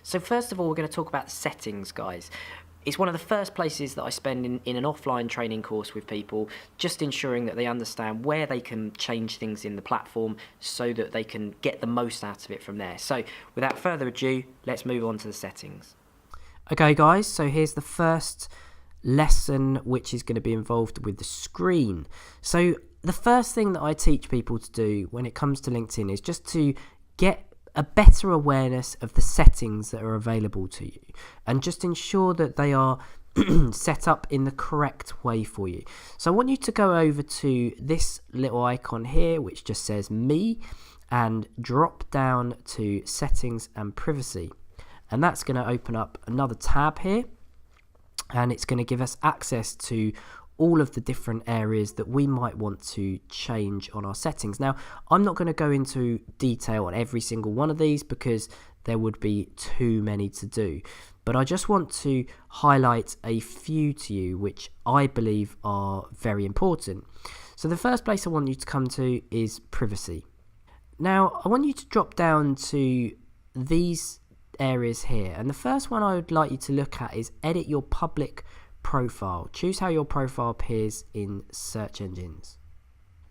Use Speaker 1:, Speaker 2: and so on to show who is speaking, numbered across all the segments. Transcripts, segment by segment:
Speaker 1: So first of all, we're going to talk about settings, guys. It's one of the first places that I spend in an offline training course with people, just ensuring that they understand where they can change things in the platform so that they can get the most out of it from there. So without further ado, let's move on to the settings. Okay guys, so here's the first lesson, which is going to be involved with the screen. So the first thing that I teach people to do when it comes to LinkedIn is just to get a better awareness of the settings that are available to you and just ensure that they are set up in the correct way for you. So I want you to go over to this little icon here which just says me and drop down to settings and privacy, and that's going to open up another tab here, and it's going to give us access to all of the different areas that we might want to change on our settings. Now, I'm not going to go into detail on every single one of these because there would be too many to do, but I just want to highlight a few to you which I believe are very important. So the first place I want you to come to is privacy. Now, I want you to drop down to these areas here, and the first one I would like you to look at is edit your public profile. Choose how your profile appears in search engines.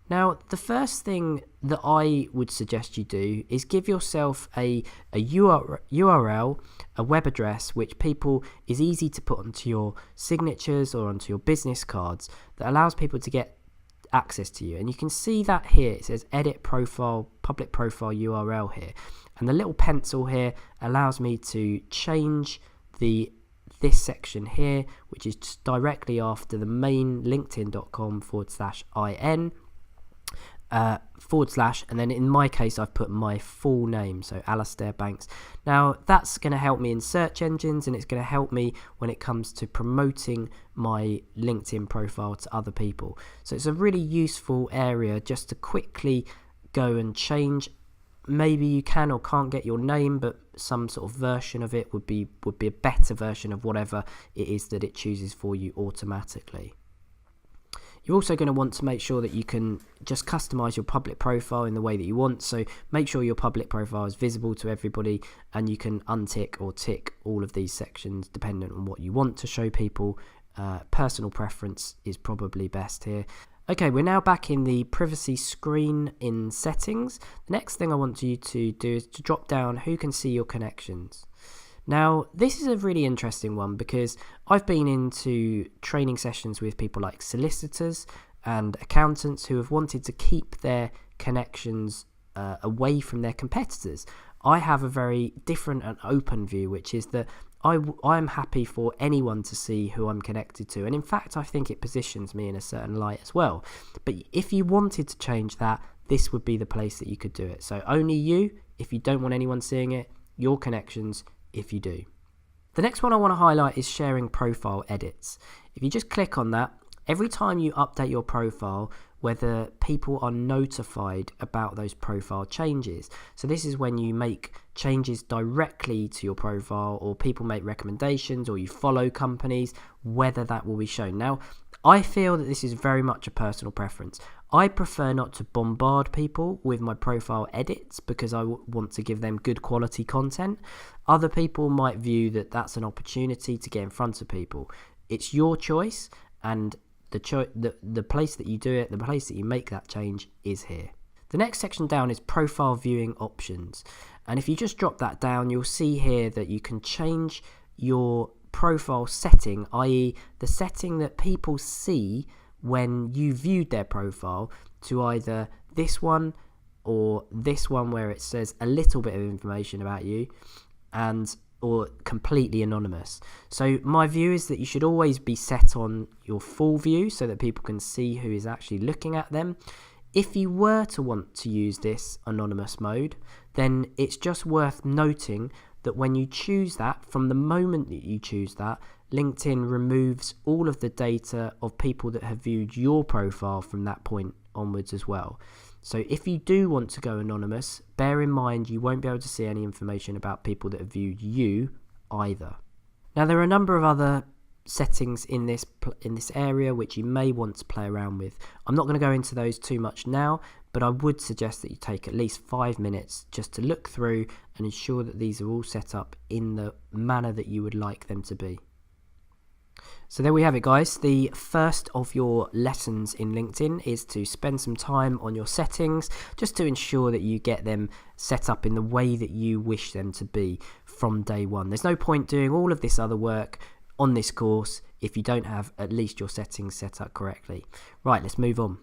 Speaker 1: Now, the first thing that I would suggest you do is give yourself a URL, a web address, which is easy to put onto your signatures or onto your business cards that allows people to get access to you. And you can see that here, it says edit profile, public profile URL here. And the little pencil here allows me to change this section here, which is just directly after the main linkedin.com/in / and then in my case I've put my full name, so Alastair Banks. Now that's going to help me in search engines, and it's going to help me when it comes to promoting my LinkedIn profile to other people. So it's a really useful area just to quickly go and change. Maybe you can or can't get your name, but some sort of version of it would be a better version of whatever it is that it chooses for you automatically. You're also going to want to make sure that you can just customize your public profile in the way that you want. So make sure your public profile is visible to everybody, and you can untick or tick all of these sections depending on what you want to show people. Personal preference is probably best here. Okay, we're now back in the privacy screen in settings. The next thing I want you to do is to drop down who can see your connections. Now, this is a really interesting one because I've been into training sessions with people like solicitors and accountants who have wanted to keep their connections away from their competitors. I have a very different and open view, which is that I'm happy for anyone to see who I'm connected to, and in fact I think it positions me in a certain light as well. But if you wanted to change that, this would be the place that you could do it. So only you if you don't want anyone seeing it, your connections if you do. The next one I want to highlight is sharing profile edits. If you just click on that, every time you update your profile, whether people are notified about those profile changes. So this is when you make changes directly to your profile, or people make recommendations, or you follow companies, whether that will be shown. Now, I feel that this is very much a personal preference. I prefer not to bombard people with my profile edits because I want to give them good quality content. Other people might view that that's an opportunity to get in front of people. It's your choice, and the place that you do it, the place that you make that change is here. The next section down is profile viewing options, and if you just drop that down, you'll see here that you can change your profile setting, i.e. the setting that people see when you viewed their profile, to either this one or this one where it says a little bit of information about you, or completely anonymous. So my view is that you should always be set on your full view so that people can see who is actually looking at them. If you were to want to use this anonymous mode, then it's just worth noting that when you choose that, from the moment that you choose that, LinkedIn removes all of the data of people that have viewed your profile from that point onwards as well. So if you do want to go anonymous, bear in mind you won't be able to see any information about people that have viewed you either. Now, there are a number of other settings in this area which you may want to play around with. I'm not going to go into those too much now, but I would suggest that you take at least 5 minutes just to look through and ensure that these are all set up in the manner that you would like them to be. So there we have it, guys. The first of your lessons in LinkedIn is to spend some time on your settings just to ensure that you get them set up in the way that you wish them to be from day one. There's no point doing all of this other work on this course if you don't have at least your settings set up correctly. Right, let's move on.